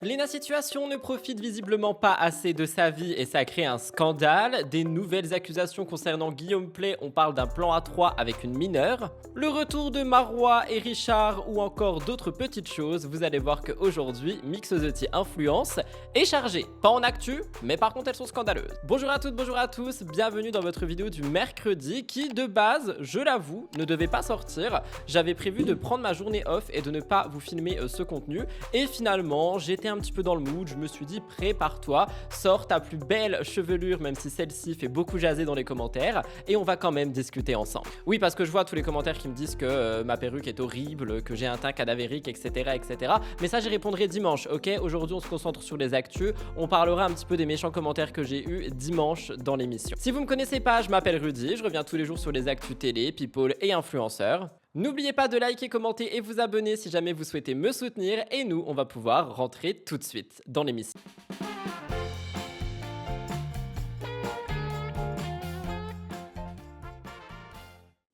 Lena Situation ne profite visiblement pas assez de sa vie et ça crée un scandale. Des nouvelles accusations concernant Guillaume Play, on parle d'un plan à 3 avec une mineure. Le retour de Marois et Richard ou encore d'autres petites choses. Vous allez voir qu'aujourd'hui, Mixosity Influence est chargée. Pas en actu, mais par contre elles sont scandaleuses. Bonjour à toutes, bonjour à tous, bienvenue dans votre vidéo du mercredi qui de base, je l'avoue, ne devait pas sortir. J'avais prévu de prendre ma journée off et de ne pas vous filmer ce contenu. Et finalement, j'étais un petit peu dans le mood, je me suis dit prépare-toi, sors ta plus belle chevelure même si celle-ci fait beaucoup jaser dans les commentaires et on va quand même discuter ensemble. Oui, parce que je vois tous les commentaires qui me disent que ma perruque est horrible, que j'ai un teint cadavérique, etc. Mais ça j'y répondrai dimanche, ok? Aujourd'hui on se concentre sur les actus, on parlera un petit peu des méchants commentaires que j'ai eu dimanche dans l'émission. Si vous me connaissez pas, je m'appelle Rudy, je reviens tous les jours sur les actus télé, people et influenceurs. N'oubliez pas de liker, commenter et vous abonner si jamais vous souhaitez me soutenir et nous, on va pouvoir rentrer tout de suite dans l'émission.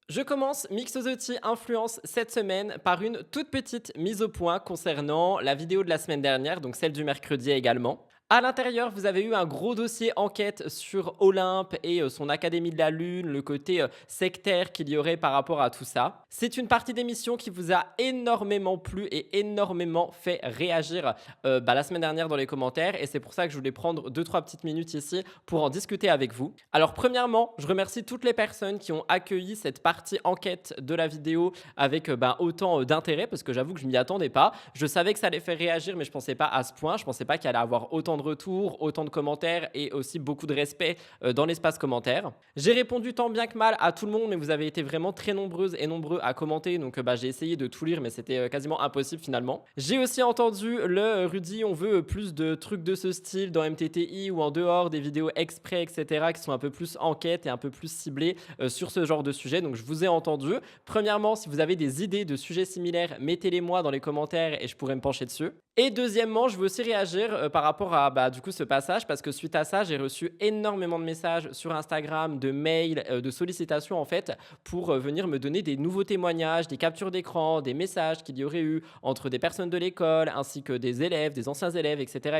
Je commence Mixosity Influence cette semaine par une toute petite mise au point concernant la vidéo de la semaine dernière, donc celle du mercredi également. À l'intérieur, vous avez eu un gros dossier enquête sur Olympe et son Académie de la Lune, le côté sectaire qu'il y aurait par rapport à tout ça. C'est une partie d'émission qui vous a énormément plu et énormément fait réagir la semaine dernière dans les commentaires et c'est pour ça que je voulais prendre 2-3 petites minutes ici pour en discuter avec vous. Alors premièrement, je remercie toutes les personnes qui ont accueilli cette partie enquête de la vidéo avec autant d'intérêt parce que j'avoue que je m'y attendais pas. Je savais que ça allait faire réagir mais je pensais pas à ce point, je pensais pas qu'il allait avoir autant de retours, autant de commentaires et aussi beaucoup de respect dans l'espace commentaire. J'ai répondu tant bien que mal à tout le monde, mais vous avez été vraiment très nombreuses et nombreux à commenter, donc j'ai essayé de tout lire, mais c'était quasiment impossible finalement. J'ai aussi entendu le Rudy, on veut plus de trucs de ce style dans MTTI ou en dehors, des vidéos exprès, etc., qui sont un peu plus enquête et un peu plus ciblées sur ce genre de sujet, donc je vous ai entendu. Premièrement, si vous avez des idées de sujets similaires, mettez-les moi dans les commentaires et je pourrai me pencher dessus. Et deuxièmement, je veux aussi réagir par rapport à du coup ce passage parce que suite à ça, j'ai reçu énormément de messages sur Instagram, de mails, de sollicitations en fait pour venir me donner des nouveaux témoignages, des captures d'écran, des messages qu'il y aurait eu entre des personnes de l'école ainsi que des élèves, des anciens élèves, etc.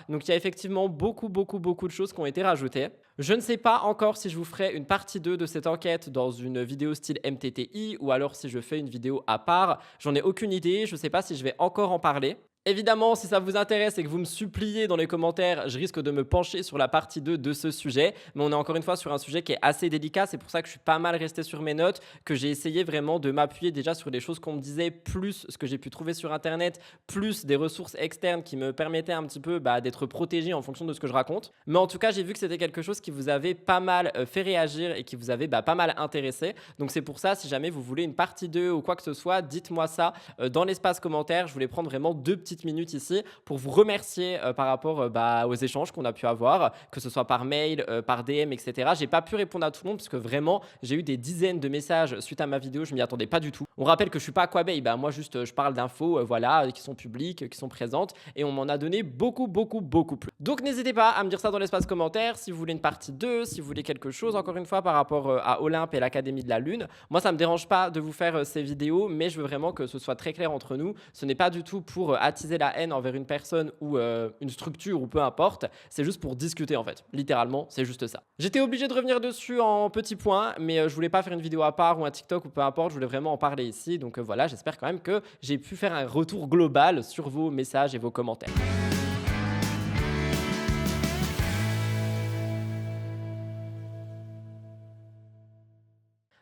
Donc il y a effectivement beaucoup de choses qui ont été rajoutées. Je ne sais pas encore si je vous ferai une partie 2 de cette enquête dans une vidéo style MTTI ou alors si je fais une vidéo à part. J'en ai aucune idée, je ne sais pas si je vais encore en parler. Évidemment, si ça vous intéresse et que vous me suppliez dans les commentaires, je risque de me pencher sur la partie 2 de ce sujet. Mais on est encore une fois sur un sujet qui est assez délicat. C'est pour ça que je suis pas mal resté sur mes notes, que j'ai essayé vraiment de m'appuyer déjà sur des choses qu'on me disait, plus ce que j'ai pu trouver sur Internet, plus des ressources externes qui me permettaient un petit peu d'être protégé en fonction de ce que je raconte. Mais en tout cas, j'ai vu que c'était quelque chose qui vous avait pas mal fait réagir et qui vous avait pas mal intéressé. Donc c'est pour ça, si jamais vous voulez une partie 2 ou quoi que ce soit, dites-moi ça dans l'espace commentaire. Je voulais prendre vraiment 2 petites minutes ici pour vous remercier par rapport aux échanges qu'on a pu avoir, que ce soit par mail, par DM, etc. J'ai pas pu répondre à tout le monde parce que vraiment j'ai eu des dizaines de messages suite à ma vidéo, je m'y attendais pas du tout. On rappelle que je suis pas Aquabay, moi juste je parle d'infos qui sont publiques, qui sont présentes et on m'en a donné beaucoup plus. Donc n'hésitez pas à me dire ça dans l'espace commentaire si vous voulez une partie 2, si vous voulez quelque chose encore une fois par rapport à Olympe et l'Académie de la Lune. Moi ça me dérange pas de vous faire ces vidéos, mais je veux vraiment que ce soit très clair entre nous. Ce n'est pas du tout pour attiser la haine envers une personne ou une structure ou peu importe, c'est juste pour discuter en fait, littéralement c'est juste ça. J'étais obligé de revenir dessus en petits points, mais je voulais pas faire une vidéo à part ou un TikTok ou peu importe, je voulais vraiment en parler ici, donc voilà, j'espère quand même que j'ai pu faire un retour global sur vos messages et vos commentaires.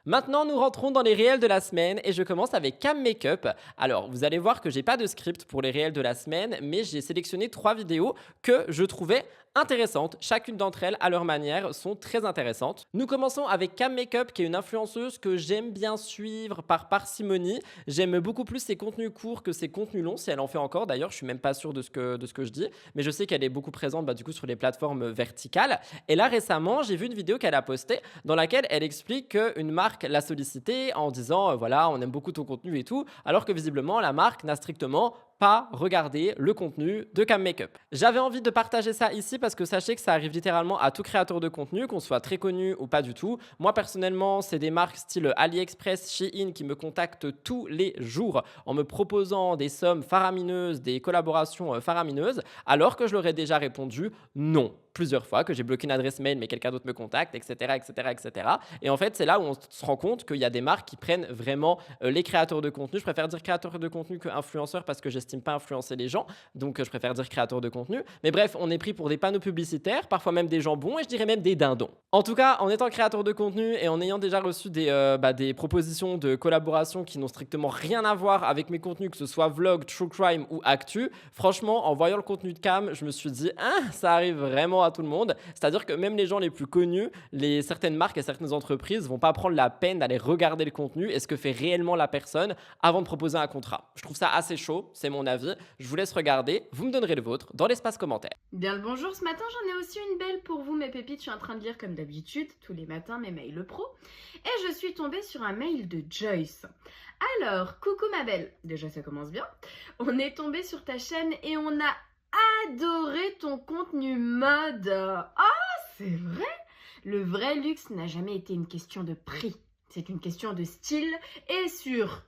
Maintenant, nous rentrons dans les réels de la semaine et je commence avec Cam Makeup. Alors, vous allez voir que j'ai pas de script pour les réels de la semaine, mais j'ai sélectionné 3 vidéos que je trouvais intéressantes. Chacune d'entre elles, à leur manière, sont très intéressantes. Nous commençons avec Cam Makeup, qui est une influenceuse que j'aime bien suivre par parcimonie. J'aime beaucoup plus ses contenus courts que ses contenus longs, si elle en fait encore. D'ailleurs, je suis même pas sûr de ce que je dis, mais je sais qu'elle est beaucoup présente du coup sur les plateformes verticales. Et là, récemment, j'ai vu une vidéo qu'elle a postée dans laquelle elle explique qu'une marque l'a sollicité en disant voilà, on aime beaucoup ton contenu et tout, alors que visiblement, la marque n'a strictement pas regarder le contenu de Cam Makeup. J'avais envie de partager ça ici parce que sachez que ça arrive littéralement à tout créateur de contenu, qu'on soit très connu ou pas du tout. Moi personnellement, c'est des marques style AliExpress, Shein qui me contactent tous les jours en me proposant des sommes faramineuses, des collaborations faramineuses, alors que je leur ai déjà répondu non plusieurs fois, que j'ai bloqué une adresse mail mais quelqu'un d'autre me contacte, etc. etc., etc. Et en fait, c'est là où on se rend compte qu'il y a des marques qui prennent vraiment les créateurs de contenu. Je préfère dire créateurs de contenu que influenceurs parce que j'estime pas influencer les gens, donc je préfère dire créateurs de contenu. Mais bref, on est pris pour des panneaux publicitaires, parfois même des jambons et je dirais même des dindons. En tout cas, en étant créateur de contenu et en ayant déjà reçu des propositions de collaboration qui n'ont strictement rien à voir avec mes contenus, que ce soit vlog, true crime ou actu, franchement, en voyant le contenu de Cam, je me suis dit, ça arrive vraiment à tout le monde. C'est-à-dire que même les gens les plus connus, certaines marques et certaines entreprises vont pas prendre la peine d'aller regarder le contenu et ce que fait réellement la personne avant de proposer un contrat. Je trouve ça assez chaud, c'est mon avis. Je vous laisse regarder, vous me donnerez le vôtre dans l'espace commentaire. Bien le bonjour, ce matin j'en ai aussi une belle pour vous mes pépites. Je suis en train de lire comme d'habitude tous les matins mes mails pro et je suis tombée sur un mail de Joyce. Alors, coucou ma belle, déjà ça commence bien. On est tombé sur ta chaîne et on a adoré ton contenu mode. C'est vrai? Le vrai luxe n'a jamais été une question de prix. C'est une question de style et sur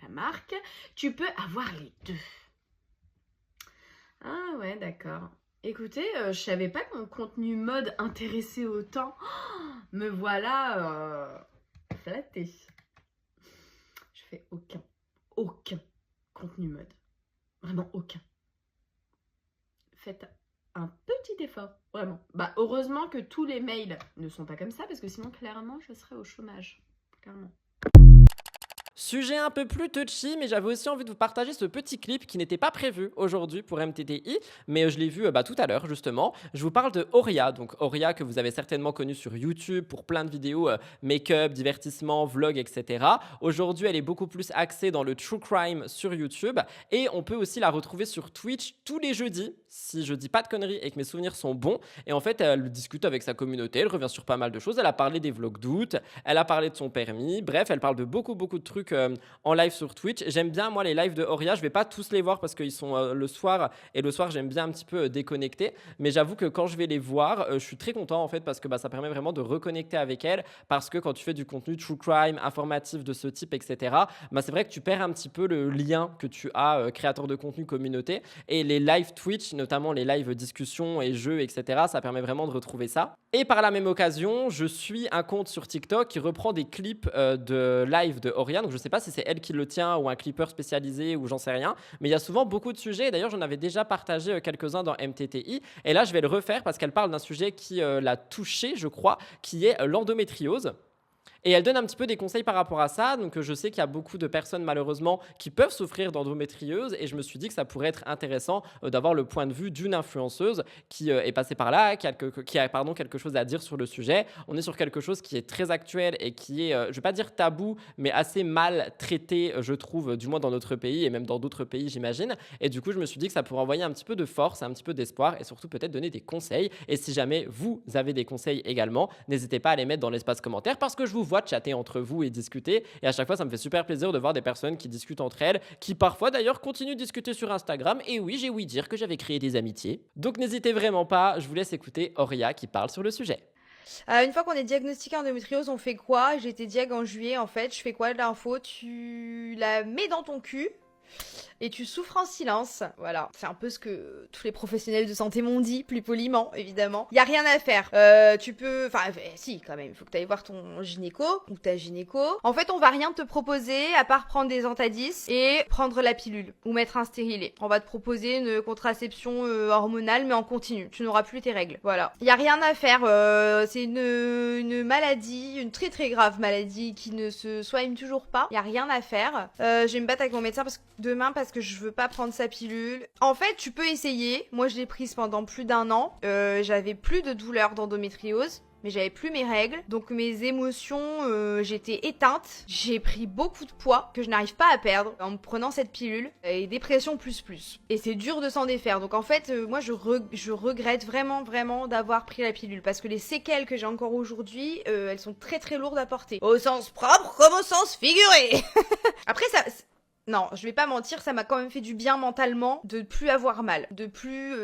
la marque, tu peux avoir les deux. Ah ouais, d'accord. Écoutez, je savais pas que mon contenu mode intéressait autant. Me voilà flattée. Je fais aucun contenu mode. Vraiment aucun. Faites un petit effort, vraiment. Bah, heureusement que tous les mails ne sont pas comme ça, parce que sinon, clairement, je serais au chômage. Clairement. Sujet un peu plus touchy, mais j'avais aussi envie de vous partager ce petit clip qui n'était pas prévu aujourd'hui pour MTTI, mais je l'ai vu tout à l'heure justement. Je vous parle de Auria, donc Auria que vous avez certainement connu sur YouTube pour plein de vidéos make-up, divertissement, vlog, etc. Aujourd'hui, elle est beaucoup plus axée dans le true crime sur YouTube et on peut aussi la retrouver sur Twitch tous les jeudis, si je dis pas de conneries et que mes souvenirs sont bons. Et en fait, elle discute avec sa communauté, elle revient sur pas mal de choses. Elle a parlé des vlogs d'août, elle a parlé de son permis, bref, elle parle de beaucoup de trucs en live sur Twitch. J'aime bien moi les lives de Auria, je vais pas tous les voir parce qu'ils sont le soir et le soir j'aime bien un petit peu déconnecter, mais j'avoue que quand je vais les voir, je suis très content en fait parce que ça permet vraiment de reconnecter avec elle, parce que quand tu fais du contenu true crime, informatif de ce type, etc., c'est vrai que tu perds un petit peu le lien que tu as créateur de contenu communauté, et les lives Twitch, notamment les lives discussions et jeux, etc., ça permet vraiment de retrouver ça. Et par la même occasion, je suis un compte sur TikTok qui reprend des clips de live de Auria, donc je sais pas si c'est elle qui le tient ou un clipper spécialisé ou j'en sais rien, mais il y a souvent beaucoup de sujets. D'ailleurs, j'en avais déjà partagé quelques-uns dans MTTI et là, je vais le refaire parce qu'elle parle d'un sujet qui l'a touché, je crois, qui est l'endométriose. Et elle donne un petit peu des conseils par rapport à ça. Donc, je sais qu'il y a beaucoup de personnes, malheureusement, qui peuvent souffrir d'endométriose. Et je me suis dit que ça pourrait être intéressant d'avoir le point de vue d'une influenceuse qui est passée par là, qui a quelque chose à dire sur le sujet. On est sur quelque chose qui est très actuel et qui est, je ne vais pas dire tabou, mais assez mal traité, je trouve, du moins dans notre pays et même dans d'autres pays, j'imagine. Et du coup, je me suis dit que ça pourrait envoyer un petit peu de force, un petit peu d'espoir et surtout peut-être donner des conseils. Et si jamais vous avez des conseils également, n'hésitez pas à les mettre dans l'espace commentaire parce que je vous vois chatter entre vous et discuter, et à chaque fois ça me fait super plaisir de voir des personnes qui discutent entre elles, qui parfois d'ailleurs continuent de discuter sur Instagram, et oui, j'ai ouï dire que j'avais créé des amitiés. Donc n'hésitez vraiment pas, je vous laisse écouter Auria qui parle sur le sujet. Une fois qu'on est diagnostiqué endométriose, on fait quoi? J'ai été diag en juillet en fait, je fais quoi de l'info? Tu la mets dans ton cul et tu souffres en silence. Voilà, c'est un peu ce que tous les professionnels de santé m'ont dit, plus poliment, évidemment. Il y a rien à faire. Tu peux... Enfin, si, quand même, il faut que tu ailles voir ton gynéco ou ta gynéco. En fait, on va rien te proposer à part prendre des Antadys et prendre la pilule ou mettre un stérilet. On va te proposer une contraception hormonale, mais en continu. Tu n'auras plus tes règles. Voilà. Il y a rien à faire. C'est une maladie, une très très grave maladie qui ne se soigne toujours pas. Il y a rien à faire. Je vais me battre avec mon médecin demain parce que je veux pas prendre sa pilule. En fait, tu peux essayer. Moi, je l'ai prise pendant plus d'1 an. J'avais plus de douleur d'endométriose, mais j'avais plus mes règles. Donc mes émotions, j'étais éteinte. J'ai pris beaucoup de poids que je n'arrive pas à perdre en me prenant cette pilule. Et dépression plus. Et c'est dur de s'en défaire. Donc en fait, moi, je regrette vraiment d'avoir pris la pilule. Parce que les séquelles que j'ai encore aujourd'hui, elles sont très très lourdes à porter. Au sens propre comme au sens figuré. Après, Non, je vais pas mentir, ça m'a quand même fait du bien mentalement de plus avoir mal, de plus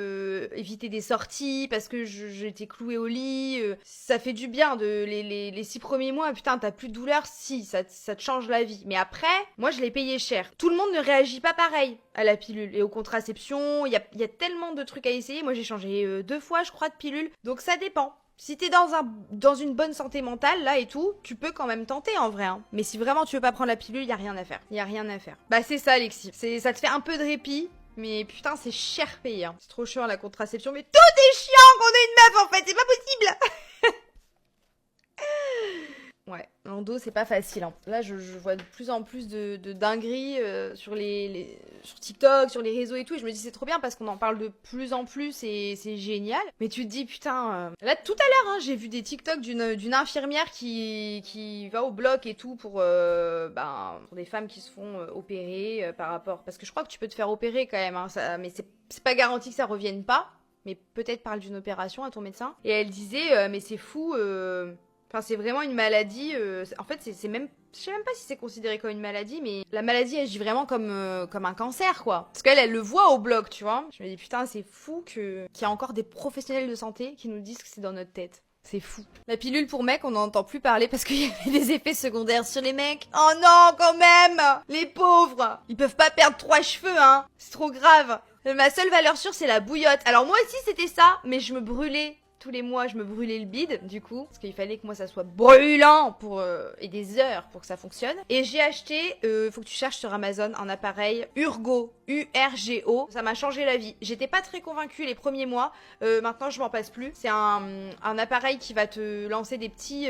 éviter des sorties parce que j'étais clouée au lit. Ça fait du bien de les 6 premiers mois. Putain, t'as plus de douleur, si, ça te change la vie. Mais après, moi je l'ai payé cher. Tout le monde ne réagit pas pareil à la pilule et aux contraceptions. Il y a tellement de trucs à essayer. Moi j'ai changé 2 fois, je crois, de pilule. Donc ça dépend. Si t'es dans une bonne santé mentale, là, et tout, tu peux quand même tenter, en vrai. Hein. Mais si vraiment tu veux pas prendre la pilule, y a rien à faire. Y a rien à faire. Bah, c'est ça, Alexis. Ça te fait un peu de répit, mais putain, c'est cher payé. Hein. C'est trop chiant, la contraception. Mais tout est chiant qu'on ait une meuf, en fait. C'est pas possible. Ouais, l'endo c'est pas facile. Hein. Là, je vois de plus en plus de dingueries sur sur TikTok, sur les réseaux et tout. Et je me dis c'est trop bien parce qu'on en parle de plus en plus et c'est génial. Mais tu te dis putain. Là, tout à l'heure, hein, j'ai vu des TikTok d'une infirmière qui va au bloc et tout pour des femmes qui se font opérer par rapport. Parce que je crois que tu peux te faire opérer quand même. Hein, mais c'est pas garanti que ça revienne pas. Mais peut-être parle d'une opération à ton médecin. Et elle disait mais c'est fou. Enfin, c'est vraiment une maladie. En fait, c'est même. Je sais même pas si c'est considéré comme une maladie, mais la maladie agit vraiment comme un cancer, quoi. Parce qu'elle le voit au bloc, tu vois. Je me dis, putain, c'est fou qu'il y a encore des professionnels de santé qui nous disent que c'est dans notre tête. C'est fou. La pilule pour mecs, on n'en entend plus parler parce qu'il y avait des effets secondaires sur les mecs. Oh non, quand même. Les pauvres. Ils peuvent pas perdre 3 cheveux, hein. C'est trop grave. Ma seule valeur sûre, c'est la bouillotte. Alors moi aussi, c'était ça, mais je me brûlais. Tous les mois, je me brûlais le bide, du coup, parce qu'il fallait que moi ça soit brûlant et des heures pour que ça fonctionne. Et j'ai acheté, faut que tu cherches sur Amazon, un appareil Urgo, URGO. Ça m'a changé la vie. J'étais pas très convaincue les premiers mois. Maintenant, je m'en passe plus. C'est un appareil qui va te lancer des petits.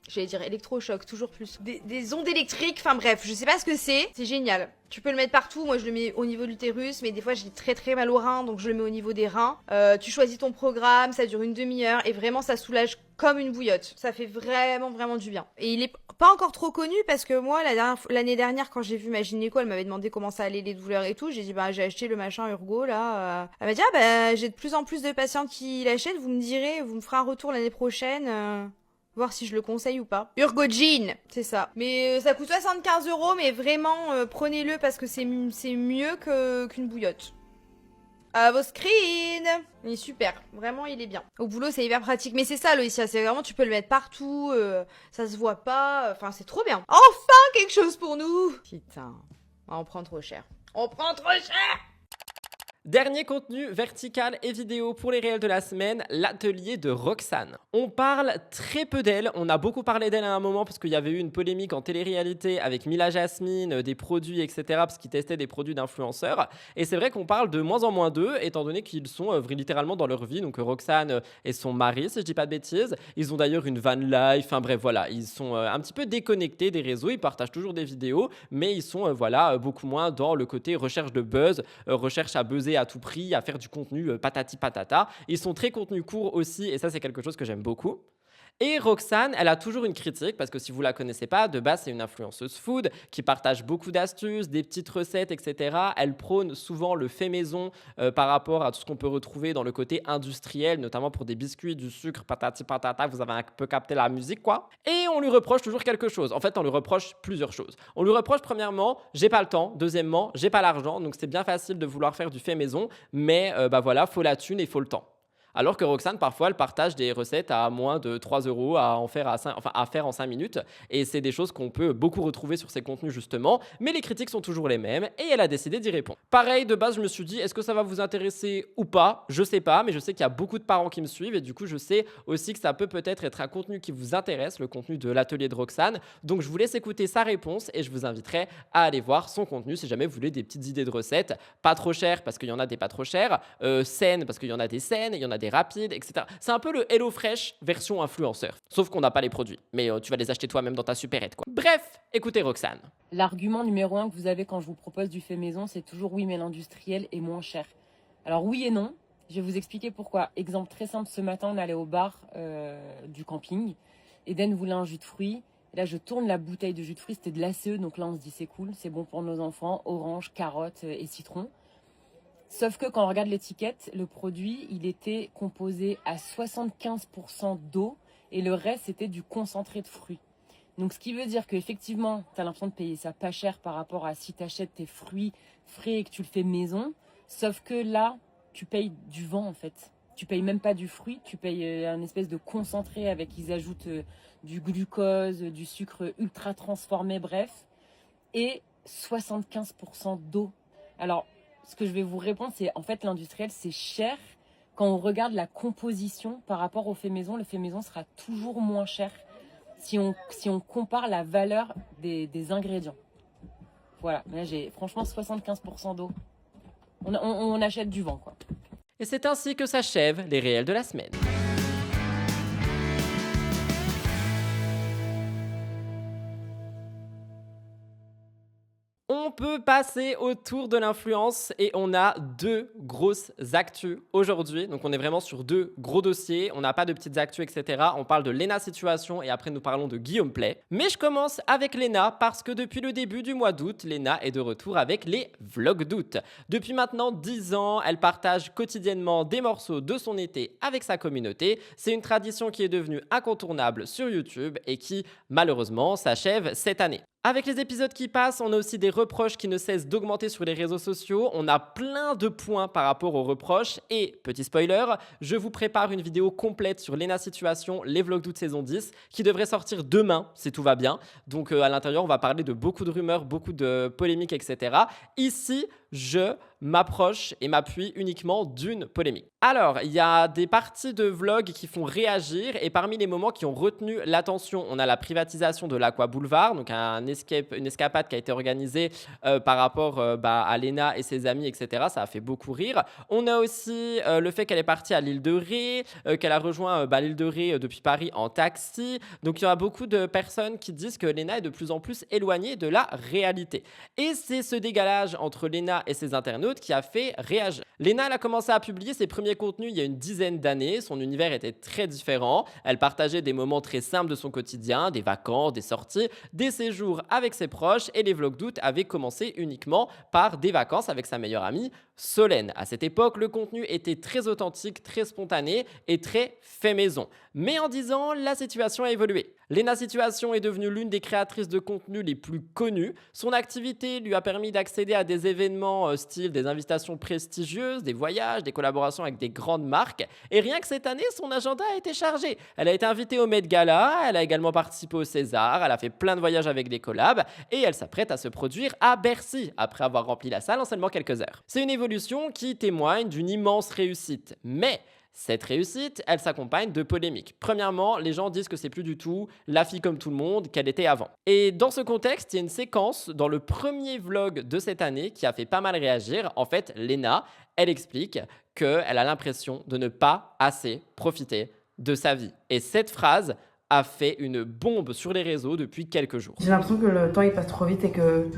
J'allais dire électrochoc, toujours plus. Des ondes électriques, enfin bref, je sais pas ce que c'est. C'est génial. Tu peux le mettre partout, moi je le mets au niveau de l'utérus, mais des fois j'ai très très mal aux reins, donc je le mets au niveau des reins. Tu choisis ton programme, ça dure une demi-heure, et vraiment ça soulage comme une bouillotte. Ça fait vraiment vraiment du bien. Et il est pas encore trop connu, parce que moi l'année dernière quand j'ai vu ma gynéco, elle m'avait demandé comment ça allait les douleurs et tout, j'ai dit bah j'ai acheté le machin Urgo là. Elle m'a dit ah bah j'ai de plus en plus de patientes qui l'achètent, vous me direz, vous me ferez un retour l'année prochaine. Voir si je le conseille ou pas. Urgogene, c'est ça. Mais ça coûte 75 €, mais vraiment, prenez-le parce que c'est mieux qu'une bouillotte. À vos screens. Il est super, vraiment il est bien. Au boulot c'est hyper pratique, mais c'est ça Loïcia, c'est vraiment tu peux le mettre partout, ça se voit pas, enfin c'est trop bien. Enfin quelque chose pour nous. Putain, on prend trop cher. On prend trop cher. Dernier contenu vertical et vidéo pour les réels de la semaine, l'atelier de Roxane. On parle très peu d'elle, on a beaucoup parlé d'elle à un moment parce qu'il y avait eu une polémique en télé-réalité avec Mila Jasmine, des produits, etc. parce qu'ils testaient des produits d'influenceurs. Et c'est vrai qu'on parle de moins en moins d'eux, étant donné qu'ils sont littéralement dans leur vie. Donc Roxane et son mari, si je dis pas de bêtises. Ils ont d'ailleurs une van life, enfin bref, voilà. Ils sont un petit peu déconnectés des réseaux, ils partagent toujours des vidéos, mais ils sont beaucoup moins dans le côté recherche de buzz, recherche à buzzer à tout prix, à faire du contenu patati patata. Ils sont très contenu court aussi, et ça c'est quelque chose que j'aime beaucoup. Et Roxane, elle a toujours une critique, parce que si vous la connaissez pas, de base c'est une influenceuse food qui partage beaucoup d'astuces, des petites recettes, etc. Elle prône souvent le fait maison par rapport à tout ce qu'on peut retrouver dans le côté industriel, notamment pour des biscuits, du sucre, patati patata, vous avez un peu capté la musique quoi. Et on lui reproche toujours quelque chose. En fait, on lui reproche plusieurs choses. On lui reproche premièrement, j'ai pas le temps. Deuxièmement, j'ai pas l'argent, donc c'est bien facile de vouloir faire du fait maison, mais voilà, faut la thune et faut le temps. Alors que Roxane, parfois, elle partage des recettes à moins de 3 € à faire en 5 minutes. Et c'est des choses qu'on peut beaucoup retrouver sur ses contenus, justement. Mais les critiques sont toujours les mêmes et elle a décidé d'y répondre. Pareil, de base, je me suis dit, est-ce que ça va vous intéresser ou pas? Je sais pas, mais je sais qu'il y a beaucoup de parents qui me suivent. Et du coup, je sais aussi que ça peut peut-être être un contenu qui vous intéresse, le contenu de l'atelier de Roxane. Donc, je vous laisse écouter sa réponse et je vous inviterai à aller voir son contenu si jamais vous voulez des petites idées de recettes. Pas trop chères parce qu'il y en a des pas trop chères. Saines parce qu'il y en a des saines, il y en a des rapides, etc. C'est un peu le HelloFresh version influenceur. Sauf qu'on n'a pas les produits, mais tu vas les acheter toi-même dans ta supérette, quoi. Bref, écoutez Roxane. L'argument numéro 1 que vous avez quand je vous propose du fait maison, c'est toujours oui, mais l'industriel est moins cher. Alors oui et non, je vais vous expliquer pourquoi. Exemple très simple, ce matin, on allait au bar du camping. Eden voulait un jus de fruits. Et là, je tourne la bouteille de jus de fruits, c'était de l'ACE, donc là, on se dit c'est cool, c'est bon pour nos enfants, orange, carotte et citron. Sauf que quand on regarde l'étiquette, le produit, il était composé à 75% d'eau et le reste, c'était du concentré de fruits. Donc, ce qui veut dire qu'effectivement, tu as l'impression de payer ça pas cher par rapport à si tu achètes tes fruits frais et que tu le fais maison. Sauf que là, tu payes du vent, en fait. Tu payes même pas du fruit, tu payes un espèce de concentré avec, ils ajoutent du glucose, du sucre ultra transformé, bref. Et 75% d'eau. Alors, ce que je vais vous répondre, c'est en fait, l'industriel, c'est cher. Quand on regarde la composition par rapport au fait maison, le fait maison sera toujours moins cher si on compare la valeur des ingrédients. Voilà, là j'ai franchement 75% d'eau. On achète du vent, quoi. Et c'est ainsi que s'achèvent les réels de la semaine. On peut passer au tour de l'influence et on a deux grosses actus aujourd'hui. Donc on est vraiment sur deux gros dossiers. On n'a pas de petites actus, etc. On parle de Léna Situation et après nous parlons de Guillaume Play. Mais je commence avec Léna parce que depuis le début du mois d'août, Léna est de retour avec les vlogs d'août. Depuis maintenant 10 ans, elle partage quotidiennement des morceaux de son été avec sa communauté. C'est une tradition qui est devenue incontournable sur YouTube et qui malheureusement s'achève cette année. Avec les épisodes qui passent, on a aussi des reproches qui ne cessent d'augmenter sur les réseaux sociaux. On a plein de points par rapport aux reproches. Et, petit spoiler, je vous prépare une vidéo complète sur Léna Situation, les vlogs d'août saison 10, qui devrait sortir demain, si tout va bien. Donc à l'intérieur, on va parler de beaucoup de rumeurs, beaucoup de polémiques, etc. Ici, je m'approche et m'appuie uniquement d'une polémique. Alors, il y a des parties de vlogs qui font réagir et parmi les moments qui ont retenu l'attention, on a la privatisation de l'Aqua Boulevard, donc une escapade qui a été organisée par rapport à Léna et ses amis, etc. Ça a fait beaucoup rire. On a aussi le fait qu'elle est partie à l'île de Ré, qu'elle a rejoint l'île de Ré depuis Paris en taxi. Donc, il y a beaucoup de personnes qui disent que Léna est de plus en plus éloignée de la réalité. Et c'est ce décalage entre Léna et ses internautes qui a fait réagir. Léna, elle a commencé à publier ses premiers contenus il y a une dizaine d'années. Son univers était très différent. Elle partageait des moments très simples de son quotidien, des vacances, des sorties, des séjours avec ses proches et les vlogs d'août avaient commencé uniquement par des vacances avec sa meilleure amie Solène. À cette époque, le contenu était très authentique, très spontané et très fait maison. Mais en 10 ans, la situation a évolué. Léna Situation est devenue l'une des créatrices de contenu les plus connues. Son activité lui a permis d'accéder à des événements style des invitations prestigieuses, des voyages, des collaborations avec des grandes marques. Et rien que cette année, son agenda a été chargé. Elle a été invitée au Met Gala, elle a également participé au César, elle a fait plein de voyages avec des collabs et elle s'apprête à se produire à Bercy après avoir rempli la salle en seulement quelques heures. C'est une évolution qui témoigne d'une immense réussite. Mais cette réussite, elle s'accompagne de polémiques. Premièrement, les gens disent que c'est plus du tout la fille comme tout le monde qu'elle était avant. Et dans ce contexte, il y a une séquence dans le premier vlog de cette année qui a fait pas mal réagir. En fait, Léna, elle explique qu'elle a l'impression de ne pas assez profiter de sa vie. Et cette phrase a fait une bombe sur les réseaux depuis quelques jours. J'ai l'impression que le temps il passe trop vite et que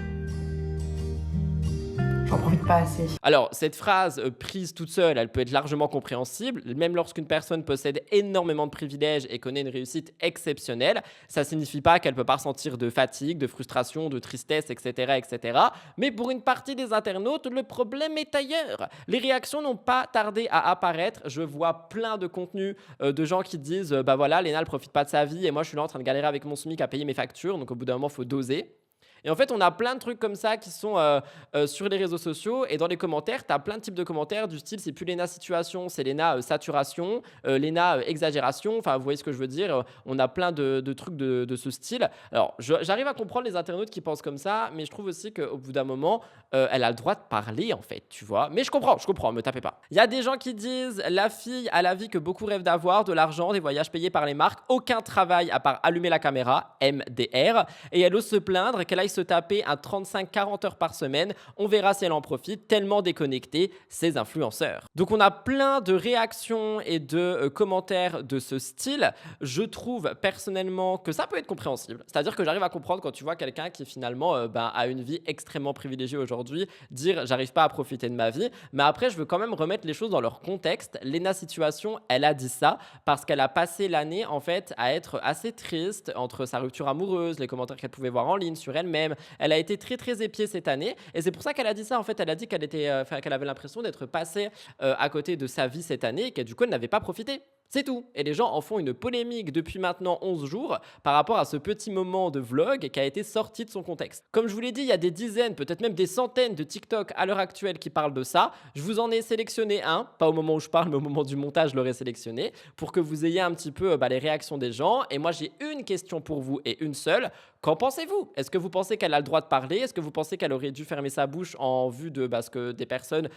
j'en profite pas assez. Alors, cette phrase prise toute seule, elle peut être largement compréhensible. Même lorsqu'une personne possède énormément de privilèges et connaît une réussite exceptionnelle, ça ne signifie pas qu'elle ne peut pas ressentir de fatigue, de frustration, de tristesse, etc., etc. Mais pour une partie des internautes, le problème est ailleurs. Les réactions n'ont pas tardé à apparaître. Je vois plein de contenus de gens qui disent « Bah voilà, Léna, elle ne profite pas de sa vie et moi, je suis là en train de galérer avec mon SMIC à payer mes factures. Donc, au bout d'un moment, il faut doser. » Et en fait, on a plein de trucs comme ça qui sont sur les réseaux sociaux. Et dans les commentaires, tu as plein de types de commentaires du style c'est plus Léna Situation, c'est Léna Saturation, Léna Exagération. Enfin, vous voyez ce que je veux dire. On a plein de trucs de ce style. Alors, j'arrive à comprendre les internautes qui pensent comme ça, mais je trouve aussi qu'au bout d'un moment, elle a le droit de parler, en fait, tu vois. Mais je comprends, me tapez pas. Il y a des gens qui disent la fille a la vie que beaucoup rêvent d'avoir, de l'argent, des voyages payés par les marques, aucun travail à part allumer la caméra, MDR. Et elle ose se plaindre qu'elle aille se taper à 35-40 heures par semaine. On verra si elle en profite, tellement déconnectés ces influenceurs. Donc on a plein de réactions et de commentaires de ce style. Je trouve personnellement que ça peut être compréhensible. C'est-à-dire que j'arrive à comprendre quand tu vois quelqu'un qui finalement a une vie extrêmement privilégiée aujourd'hui, dire j'arrive pas à profiter de ma vie. Mais après, je veux quand même remettre les choses dans leur contexte. Léna Situation, elle a dit ça parce qu'elle a passé l'année en fait à être assez triste entre sa rupture amoureuse, les commentaires qu'elle pouvait voir en ligne sur elle-même. Elle a été très très épiée cette année et c'est pour ça qu'elle a dit ça. En fait, elle a dit qu'elle avait l'impression d'être passée à côté de sa vie cette année et qu'elle du coup elle n'avait pas profité. C'est tout. Et les gens en font une polémique depuis maintenant 11 jours par rapport à ce petit moment de vlog qui a été sorti de son contexte. Comme je vous l'ai dit, il y a des dizaines, peut-être même des centaines de TikTok à l'heure actuelle qui parlent de ça. Je vous en ai sélectionné un, pas au moment où je parle, mais au moment du montage, je l'aurai sélectionné, pour que vous ayez un petit peu les réactions des gens. Et moi, j'ai une question pour vous et une seule. Qu'en pensez-vous? Est-ce que vous pensez qu'elle a le droit de parler? Est-ce que vous pensez qu'elle aurait dû fermer sa bouche en vue de ce que des personnes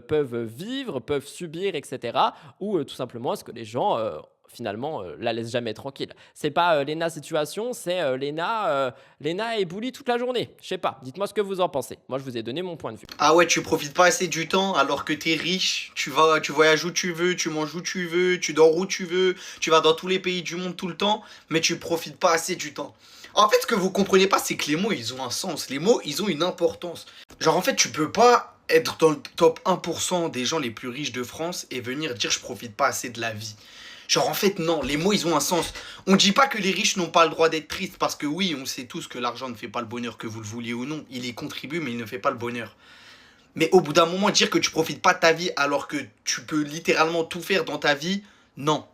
peuvent vivre, peuvent subir, etc. Ou tout simplement, est-ce que les gens finalement la laissent jamais tranquille? C'est pas Léna situation, c'est Léna est bully toute la journée. Je sais pas, dites-moi ce que vous en pensez. Moi, je vous ai donné mon point de vue. Ah ouais, tu profites pas assez du temps alors que t'es riche, tu voyages où tu veux, tu manges où tu veux, tu dors où tu veux, tu vas dans tous les pays du monde tout le temps, mais tu profites pas assez du temps. En fait, ce que vous comprenez pas, c'est que les mots, ils ont un sens. Les mots, ils ont une importance. Genre, en fait, tu peux pas être dans le top 1% des gens les plus riches de France et venir dire je profite pas assez de la vie. Genre, en fait, non, les mots, ils ont un sens. On dit pas que les riches n'ont pas le droit d'être tristes parce que oui, on sait tous que l'argent ne fait pas le bonheur, que vous le vouliez ou non. Il y contribue, mais il ne fait pas le bonheur. Mais au bout d'un moment, dire que tu profites pas de ta vie alors que tu peux littéralement tout faire dans ta vie, non.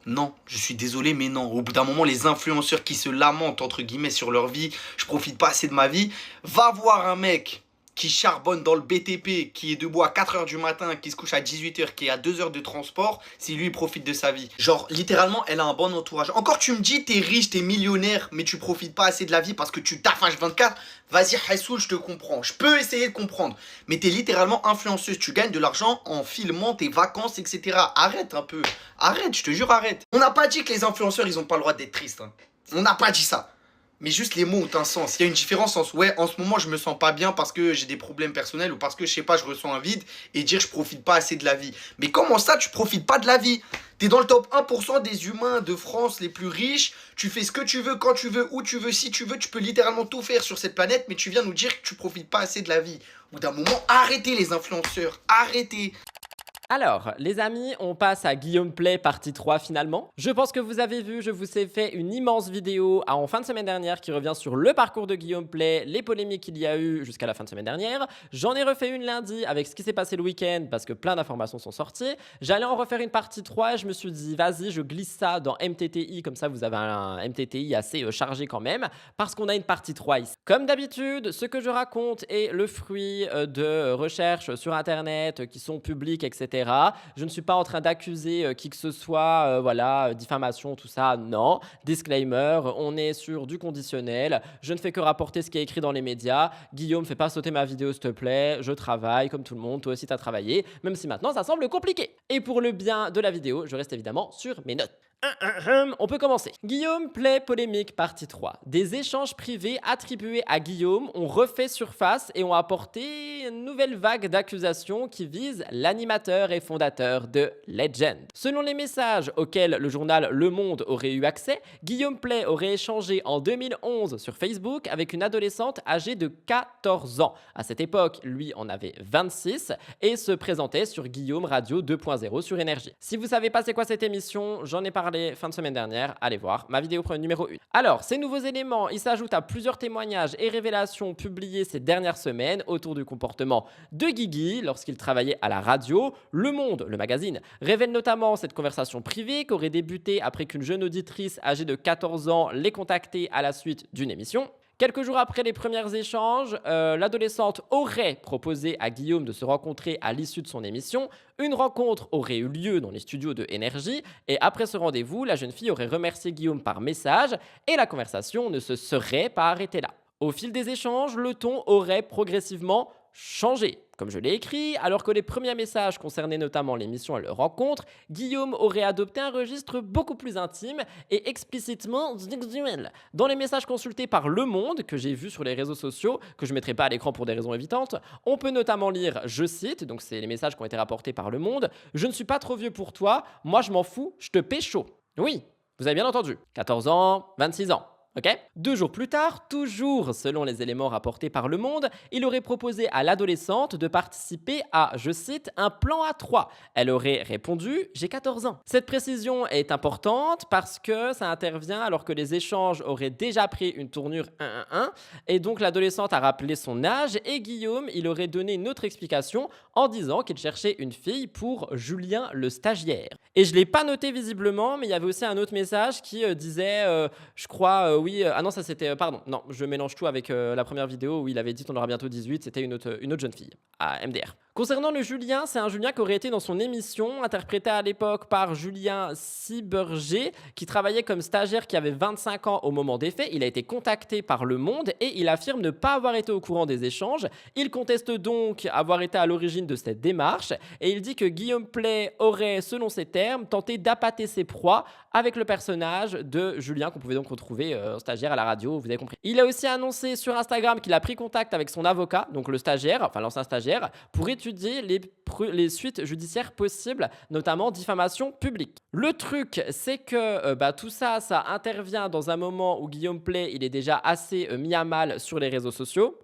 Non, je suis désolé, mais non. Au bout d'un moment, les influenceurs qui se lamentent, entre guillemets, sur leur vie, je profite pas assez de ma vie, va voir un mec qui charbonne dans le BTP, qui est debout à 4h du matin, qui se couche à 18h, qui est à 2 heures de transport, si lui il profite de sa vie. Genre, littéralement, elle a un bon entourage. Encore, tu me dis, t'es riche, t'es millionnaire, mais tu profites pas assez de la vie parce que tu taffes H24. Vas-y, Hassoul, je te comprends. Je peux essayer de comprendre. Mais t'es littéralement influenceuse. Tu gagnes de l'argent en filmant tes vacances, etc. Arrête un peu. Arrête, je te jure, arrête. On n'a pas dit que les influenceurs, ils ont pas le droit d'être tristes. Hein. On n'a pas dit ça. Mais juste les mots ont un sens. Il y a une différence entre ouais, en ce moment je me sens pas bien parce que j'ai des problèmes personnels ou parce que je sais pas, je ressens un vide et dire je profite pas assez de la vie. Mais comment ça tu profites pas de la vie? T'es dans le top 1% des humains de France les plus riches, tu fais ce que tu veux, quand tu veux, où tu veux, si tu veux, tu peux littéralement tout faire sur cette planète, mais tu viens nous dire que tu profites pas assez de la vie. Au bout d'un moment, arrêtez les influenceurs, arrêtez. Alors, les amis, on passe à Guillaume Play partie 3 finalement. Je pense que vous avez vu, je vous ai fait une immense vidéo en fin de semaine dernière qui revient sur le parcours de Guillaume Play, les polémiques qu'il y a eu jusqu'à la fin de semaine dernière. J'en ai refait une lundi avec ce qui s'est passé le week-end parce que plein d'informations sont sorties. J'allais en refaire une partie 3 et je me suis dit, vas-y, je glisse ça dans MTTI, comme ça vous avez un MTTI assez chargé quand même, parce qu'on a une partie 3 ici. Comme d'habitude, ce que je raconte est le fruit de recherches sur Internet qui sont publiques, etc. Je ne suis pas en train d'accuser qui que ce soit, diffamation, tout ça, non. Disclaimer, on est sur du conditionnel. Je ne fais que rapporter ce qui est écrit dans les médias. Guillaume, fais pas sauter ma vidéo, s'il te plaît. Je travaille comme tout le monde. Toi aussi, tu as travaillé. Même si maintenant, ça semble compliqué. Et pour le bien de la vidéo, je reste évidemment sur mes notes. On peut commencer. Guillaume Play polémique partie 3. Des échanges privés attribués à Guillaume ont refait surface et ont apporté une nouvelle vague d'accusations qui visent l'animateur et fondateur de Legend. Selon les messages auxquels le journal Le Monde aurait eu accès, Guillaume Play aurait échangé en 2011 sur Facebook avec une adolescente âgée de 14 ans. À cette époque, lui en avait 26 et se présentait sur Guillaume Radio 2.0 sur Énergie. Si vous savez pas c'est quoi cette émission, j'en ai parlé fin de semaine dernière, allez voir, ma vidéo numéro 1. Alors, ces nouveaux éléments, ils s'ajoutent à plusieurs témoignages et révélations publiés ces dernières semaines autour du comportement de Guigui lorsqu'il travaillait à la radio. Le Monde, le magazine, révèle notamment cette conversation privée qui aurait débuté après qu'une jeune auditrice âgée de 14 ans l'ait contactée à la suite d'une émission. Quelques jours après les premiers échanges, l'adolescente aurait proposé à Guillaume de se rencontrer à l'issue de son émission. Une rencontre aurait eu lieu dans les studios de Énergie et après ce rendez-vous, la jeune fille aurait remercié Guillaume par message et la conversation ne se serait pas arrêtée là. Au fil des échanges, le ton aurait progressivement changé. Comme je l'ai écrit, alors que les premiers messages concernaient notamment l'émission et leur rencontre, Guillaume aurait adopté un registre beaucoup plus intime et explicitement sexuel. Dans les messages consultés par Le Monde, que j'ai vus sur les réseaux sociaux, que je ne mettrai pas à l'écran pour des raisons évidentes, on peut notamment lire, je cite, donc c'est les messages qui ont été rapportés par Le Monde, « Je ne suis pas trop vieux pour toi, moi je m'en fous, je te pécho ». Oui, vous avez bien entendu, 14 ans, 26 ans. Ok ? 2 jours plus tard, toujours selon les éléments rapportés par Le Monde, il aurait proposé à l'adolescente de participer à, je cite, un plan à 3. Elle aurait répondu « J'ai 14 ans ». Cette précision est importante parce que ça intervient alors que les échanges auraient déjà pris une tournure 1-1-1 et donc l'adolescente a rappelé son âge et Guillaume, il aurait donné une autre explication en disant qu'il cherchait une fille pour Julien le stagiaire. Et je ne l'ai pas noté visiblement, mais il y avait aussi un autre message qui disait, je crois, ah non, ça c'était, pardon, non, je mélange tout avec la première vidéo où il avait dit on aura bientôt 18, c'était une autre jeune fille, à MDR. Concernant le Julien, c'est un Julien qui aurait été dans son émission, interprété à l'époque par Julien Sieberger, qui travaillait comme stagiaire, qui avait 25 ans au moment des faits. Il a été contacté par Le Monde et il affirme ne pas avoir été au courant des échanges. Il conteste donc avoir été à l'origine de cette démarche et il dit que Guillaume Play aurait, selon ses termes, tenté d'appâter ses proies avec le personnage de Julien qu'on pouvait donc retrouver stagiaire à la radio, vous avez compris. Il a aussi annoncé sur Instagram qu'il a pris contact avec son avocat, donc le stagiaire, enfin l'ancien stagiaire, pour étudier les suites judiciaires possibles, notamment diffamation publique. Le truc, c'est que tout ça intervient dans un moment où Guillaume Play, il est déjà assez mis à mal sur les réseaux sociaux.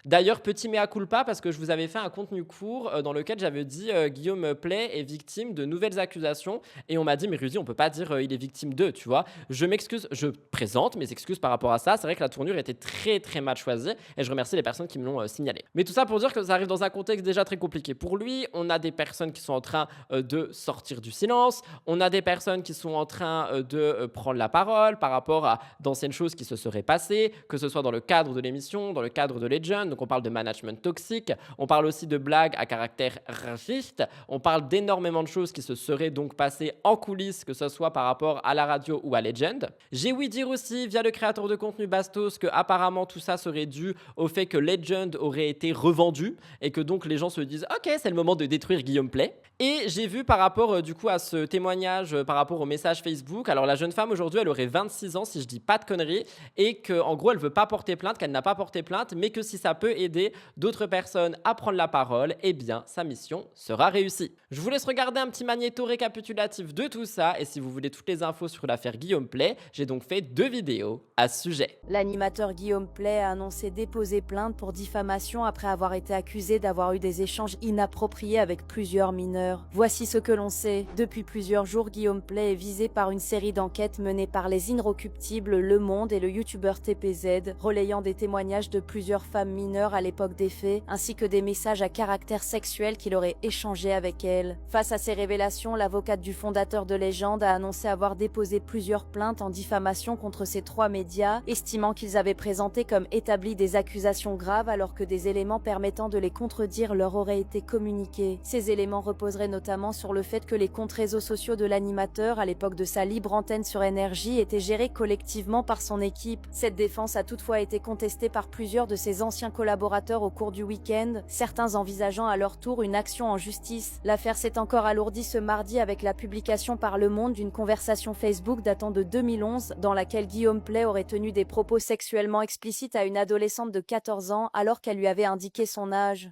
D'ailleurs, petit mea culpa, parce que je vous avais fait un contenu court dans lequel j'avais dit Guillaume Play est victime de nouvelles accusations et on m'a dit mais Rudy, on peut pas dire il est victime d'eux, tu vois. Je m'excuse, je présente mes excuses par rapport à ça. C'est vrai que la tournure était très très mal choisie et je remercie les personnes qui me l'ont signalé. Mais tout ça pour dire que ça arrive dans un contexte déjà très compliqué pour lui. On a des personnes qui sont en train de sortir du silence. On a des personnes qui sont en train de prendre la parole par rapport à d'anciennes choses qui se seraient passées, que ce soit dans le cadre de l'émission, dans le cadre de Legend. Donc on parle de management toxique, on parle aussi de blagues à caractère raciste, on parle d'énormément de choses qui se seraient donc passées en coulisses, que ce soit par rapport à la radio ou à Legend. J'ai ouï dire aussi via le créateur de contenu Bastos que apparemment tout ça serait dû au fait que Legend aurait été revendu et que donc les gens se disent ok, c'est le moment de détruire Guillaume Play. Et j'ai vu par rapport du coup à ce témoignage par rapport au message Facebook, alors la jeune femme aujourd'hui elle aurait 26 ans si je dis pas de conneries et qu'en gros elle veut pas porter plainte, qu'elle n'a pas porté plainte mais que si ça peut aider d'autres personnes à prendre la parole, eh bien sa mission sera réussie. Je vous laisse regarder un petit magnéto récapitulatif de tout ça et si vous voulez toutes les infos sur l'affaire Guillaume Play, j'ai donc fait 2 vidéos à ce sujet. L'animateur Guillaume Play a annoncé déposer plainte pour diffamation après avoir été accusé d'avoir eu des échanges inappropriés avec plusieurs mineurs. Voici ce que l'on sait. Depuis plusieurs jours, Guillaume Play est visé par une série d'enquêtes menées par les Inrecuptibles, Le Monde et le youtubeur TPZ, relayant des témoignages de plusieurs femmes mineures à l'époque des faits, ainsi que des messages à caractère sexuel qu'il aurait échangés avec elles. Face à ces révélations, l'avocate du fondateur de Legend a annoncé avoir déposé plusieurs plaintes en diffamation contre ces 3 médias, estimant qu'ils avaient présenté comme établis des accusations graves alors que des éléments permettant de les contredire leur auraient été communiqués. Ces éléments reposeraient notamment sur le fait que les comptes réseaux sociaux de l'animateur à l'époque de sa libre antenne sur Énergie étaient gérés collectivement par son équipe. Cette défense a toutefois été contestée par plusieurs de ses anciens collaborateurs au cours du week-end, certains envisageant à leur tour une action en justice. L'affaire s'est encore alourdie ce mardi avec la publication par Le Monde d'une conversation Facebook datant de 2011 dans laquelle Guillaume Play aurait tenu des propos sexuellement explicites à une adolescente de 14 ans alors qu'elle lui avait indiqué son âge.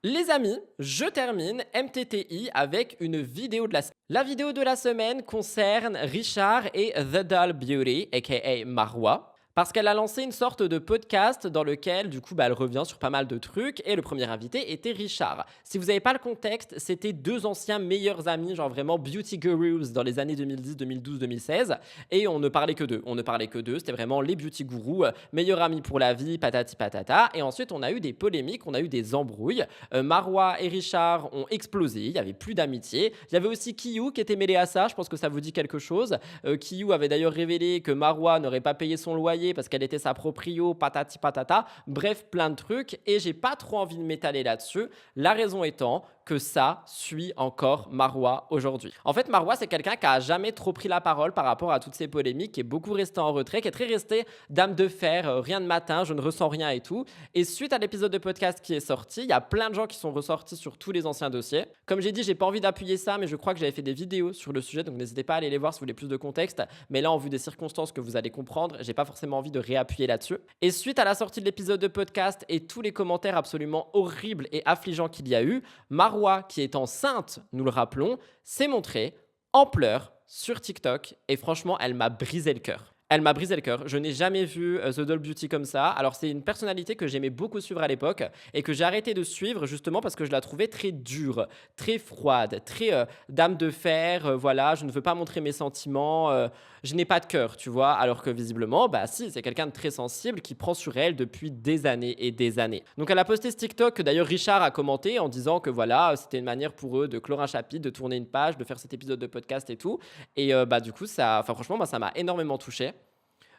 Les amis, je termine MTTI avec une vidéo de la semaine. La vidéo de la semaine concerne Richard et The Doll Beauty, aka Marwa. Parce qu'elle a lancé une sorte de podcast dans lequel, du coup, elle revient sur pas mal de trucs. Et le premier invité était Richard. Si vous n'avez pas le contexte, c'était 2 anciens meilleurs amis, genre vraiment beauty gurus dans les années 2010, 2012, 2016. Et on ne parlait que d'eux. C'était vraiment les beauty gurus, meilleurs amis pour la vie, patati patata. Et ensuite, on a eu des polémiques, on a eu des embrouilles. Marwa et Richard ont explosé. Il n'y avait plus d'amitié. Il y avait aussi Kiyu qui était mêlé à ça. Je pense que ça vous dit quelque chose. Kiyu avait d'ailleurs révélé que Marwa n'aurait pas payé son loyer parce qu'elle était sa proprio, patati patata, bref, plein de trucs, et j'ai pas trop envie de m'étaler là-dessus, la raison étant que ça suit encore Marwa aujourd'hui. En fait, Marwa, c'est quelqu'un qui a jamais trop pris la parole par rapport à toutes ces polémiques, qui est beaucoup resté en retrait, qui est très resté dame de fer, rien de matin, je ne ressens rien et tout. Et suite à l'épisode de podcast qui est sorti, il y a plein de gens qui sont ressortis sur tous les anciens dossiers. Comme j'ai dit, j'ai pas envie d'appuyer ça, mais je crois que j'avais fait des vidéos sur le sujet, donc n'hésitez pas à aller les voir si vous voulez plus de contexte. Mais là, en vue des circonstances que vous allez comprendre, j'ai pas forcément envie de réappuyer là-dessus. Et suite à la sortie de l'épisode de podcast et tous les commentaires absolument horribles et affligeants qu'il y a eu, Marwa Marwa, qui est enceinte, nous le rappelons, s'est montrée en pleurs sur TikTok et franchement, elle m'a brisé le cœur. Elle m'a brisé le cœur. Je n'ai jamais vu The Doll Beauty comme ça. Alors, c'est une personnalité que j'aimais beaucoup suivre à l'époque et que j'ai arrêté de suivre justement parce que je la trouvais très dure, très froide, très dame de fer. Voilà, je ne veux pas montrer mes sentiments. Je n'ai pas de cœur, tu vois. Alors que visiblement, bah si, c'est quelqu'un de très sensible qui prend sur elle depuis des années et des années. Donc, elle a posté ce TikTok que d'ailleurs Richard a commenté en disant que voilà, c'était une manière pour eux de clore un chapitre, de tourner une page, de faire cet épisode de podcast et tout. Et bah du coup, franchement, moi, ça m'a énormément touché.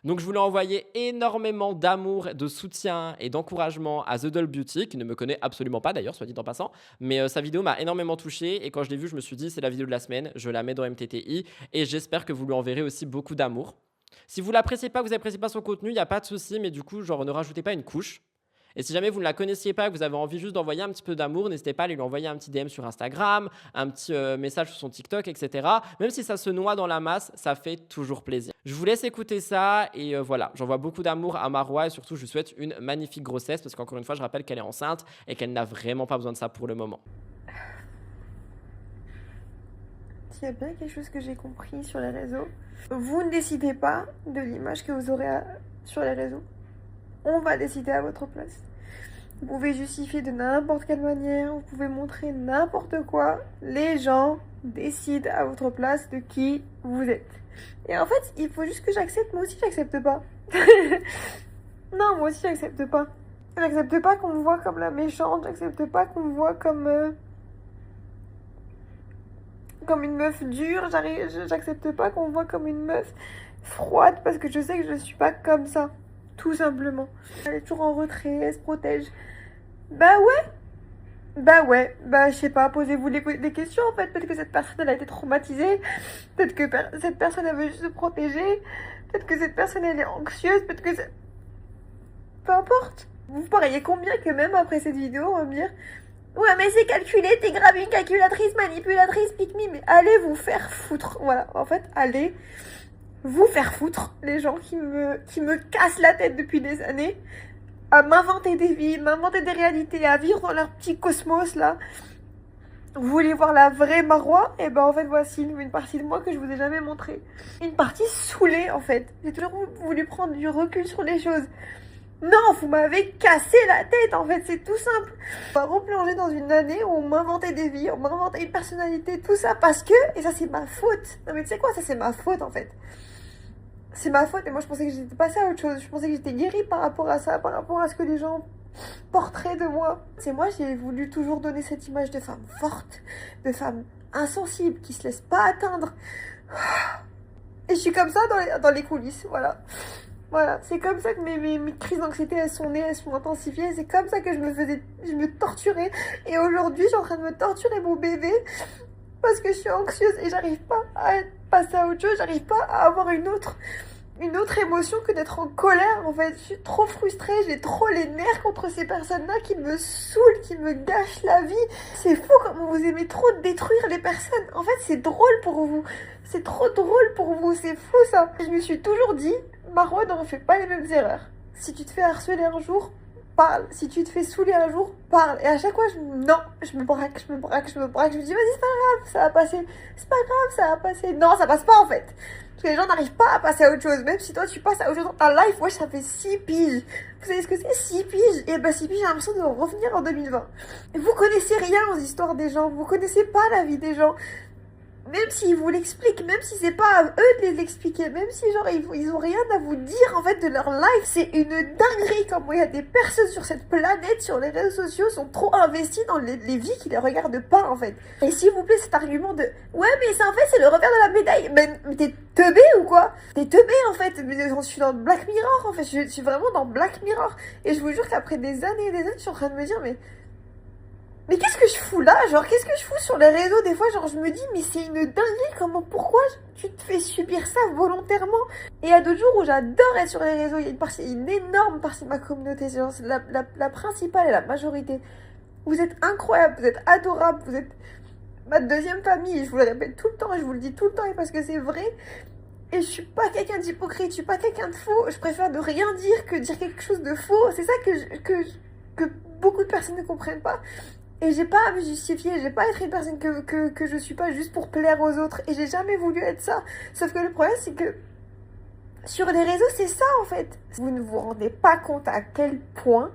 Donc, je voulais envoyer énormément d'amour, de soutien et d'encouragement à The Doll Beauty, qui ne me connaît absolument pas d'ailleurs, soit dit en passant. Mais sa vidéo m'a énormément touché et quand je l'ai vue, je me suis dit, c'est la vidéo de la semaine, je la mets dans MTTI et j'espère que vous lui enverrez aussi beaucoup d'amour. Si vous l'appréciez pas, vous n'appréciez pas son contenu, il n'y a pas de souci, mais du coup, genre, ne rajoutez pas une couche. Et si jamais vous ne la connaissiez pas, que vous avez envie juste d'envoyer un petit peu d'amour, n'hésitez pas à lui envoyer un petit DM sur Instagram, un petit message sur son TikTok, etc. Même si ça se noie dans la masse, ça fait toujours plaisir. Je vous laisse écouter ça et voilà, j'envoie beaucoup d'amour à Marwa et surtout je lui souhaite une magnifique grossesse parce qu'encore une fois, je rappelle qu'elle est enceinte et qu'elle n'a vraiment pas besoin de ça pour le moment. Il y a bien quelque chose que j'ai compris sur les réseaux. Vous ne décidez pas de l'image que vous aurez sur les réseaux. On va décider à votre place. Vous pouvez justifier de n'importe quelle manière, vous pouvez montrer n'importe quoi. Les gens décident à votre place de qui vous êtes. Et en fait, il faut juste que j'accepte. Moi aussi, j'accepte pas. Non, moi aussi, j'accepte pas. J'accepte pas qu'on me voit comme la méchante. J'accepte pas qu'on me voit comme une meuf dure. J'accepte pas qu'on me voit comme une meuf froide parce que je sais que je suis pas comme ça. Tout simplement. Elle est toujours en retrait, elle se protège. Bah ouais, je sais pas, posez-vous des questions en fait. Peut-être que cette personne elle a été traumatisée. Peut-être que cette personne elle veut juste se protéger. Peut-être que cette personne elle est anxieuse. Peut-être que c'est... Peu importe. Vous pariez combien que même après cette vidéo on va me dire ouais mais c'est calculé, t'es grave une calculatrice, manipulatrice, pick me. Mais allez vous faire foutre. Voilà, en fait, allez vous faire foutre, les gens qui me cassent la tête depuis des années, à m'inventer des vies, m'inventer des réalités, à vivre dans leur petit cosmos là. Vous voulez voir la vraie Marwa? Et ben en fait voici une partie de moi que je vous ai jamais montrée. Une partie saoulée en fait. J'ai toujours voulu prendre du recul sur les choses. Non, vous m'avez cassé la tête en fait, c'est tout simple. On va replonger dans une année où on m'inventait des vies, on m'inventait une personnalité, tout ça parce que, et ça c'est ma faute. Non mais tu sais quoi, ça c'est ma faute en fait. C'est ma faute et moi je pensais que j'étais passée à autre chose. Je pensais que j'étais guérie par rapport à ça, par rapport à ce que les gens porteraient de moi. C'est moi, j'ai voulu toujours donner cette image de femme forte, de femme insensible, qui se laisse pas atteindre. Et je suis comme ça dans les coulisses, voilà. Voilà, c'est comme ça que mes crises d'anxiété, elles sont nées, elles sont intensifiées. C'est comme ça que je me torturais. Et aujourd'hui, je suis en train de me torturer mon bébé parce que je suis anxieuse et j'arrive pas à passer à autre chose. J'arrive pas à avoir une autre émotion que d'être en colère. En fait, je suis trop frustrée. J'ai trop les nerfs contre ces personnes-là qui me saoulent, qui me gâchent la vie. C'est fou comment vous aimez trop détruire les personnes. En fait, c'est drôle pour vous. C'est trop drôle pour vous. C'est fou ça. Je me suis toujours dit, Marwa, ne refais pas les mêmes erreurs. Si tu te fais harceler un jour, parle. Si tu te fais saouler un jour, parle. Et à chaque fois, je me braque. Je me dis, vas-y, c'est pas grave, ça va passer. C'est pas grave, ça va passer. Non, ça passe pas en fait. Parce que les gens n'arrivent pas à passer à autre chose. Même si toi, tu passes à autre chose dans ta life, ouais, ça fait 6 piges. Vous savez ce que c'est, 6 piges? Et ben 6 piges, j'ai l'impression de revenir en 2020. Et vous connaissez rien aux histoires des gens. Vous connaissez pas la vie des gens. Même s'ils vous l'expliquent, même si c'est pas à eux de les expliquer, même si genre ils ont rien à vous dire en fait de leur life, c'est une dinguerie comment il y a des personnes sur cette planète, sur les réseaux sociaux, sont trop investies dans les vies qui les regardent pas en fait. Et s'il vous plaît cet argument de ouais mais ça en fait c'est le revers de la médaille, mais t'es teubé ou quoi? T'es teubé en fait, mais je suis dans Black Mirror en fait, je suis vraiment dans Black Mirror. Et je vous jure qu'après des années et des années je suis en train de me dire mais qu'est-ce que je fous là? Genre, qu'est-ce que je fous sur les réseaux? Des fois, genre, je me dis, mais c'est une dinguerie, pourquoi tu te fais subir ça volontairement? Et il y a d'autres jours où j'adore être sur les réseaux, il y a une énorme partie de ma communauté, genre, c'est la principale et la majorité. Vous êtes incroyables, vous êtes adorables, vous êtes ma deuxième famille, et je vous le répète tout le temps, et je vous le dis tout le temps, et parce que c'est vrai. Et je suis pas quelqu'un d'hypocrite, je suis pas quelqu'un de faux, je préfère de rien dire que dire quelque chose de faux. C'est ça que beaucoup de personnes ne comprennent pas. Et j'ai pas à me justifier, j'ai pas à être une personne que je suis pas juste pour plaire aux autres. Et j'ai jamais voulu être ça. Sauf que le problème, c'est que sur les réseaux, c'est ça en fait. Vous ne vous rendez pas compte à quel point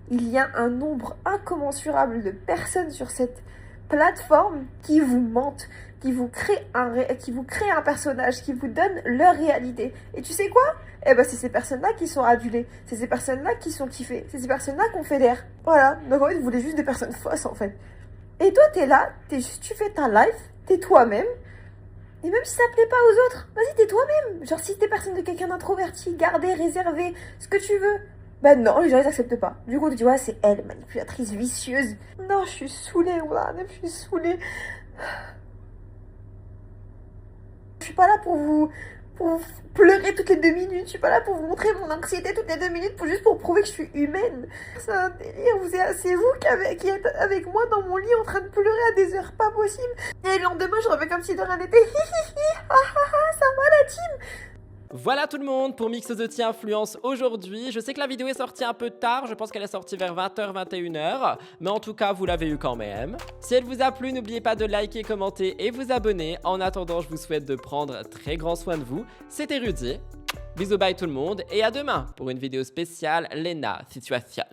il y a un nombre incommensurable de personnes sur cette plateforme qui vous mentent, qui vous créent un personnage, qui vous donnent leur réalité. Et tu sais quoi? Eh ben c'est ces personnes-là qui sont adulées, c'est ces personnes-là qui sont kiffées, c'est ces personnes-là qu'on fédère. Voilà, donc en fait vous voulez juste des personnes fausses en fait. Et toi t'es là, tu fais ta life, t'es toi-même, et même si ça plaît pas aux autres, vas-y t'es toi-même. Genre si t'es personne de quelqu'un d'introverti, gardé, réservé, ce que tu veux, bah non, les gens ils acceptent pas. Du coup tu dis ouais c'est elle, manipulatrice, vicieuse. Non je suis saoulée, voilà, je suis saoulée. Je suis pas là pour vous pleurer toutes les 2 minutes, je suis pas là pour vous montrer mon anxiété toutes les 2 minutes juste pour prouver que je suis humaine. C'est un délire, c'est vous qui êtes avec moi dans mon lit en train de pleurer à des heures pas possibles. Et le lendemain je reviens comme si de rien n'était. Ça va la team. Voilà tout le monde pour Mix the Tea Influence aujourd'hui. Je sais que la vidéo est sortie un peu tard, je pense qu'elle est sortie vers 20h, 21h. Mais en tout cas, vous l'avez eu quand même. Si elle vous a plu, n'oubliez pas de liker, commenter et vous abonner. En attendant, je vous souhaite de prendre très grand soin de vous. C'était Rudy. Bisous bye tout le monde et à demain pour une vidéo spéciale Lena Situation.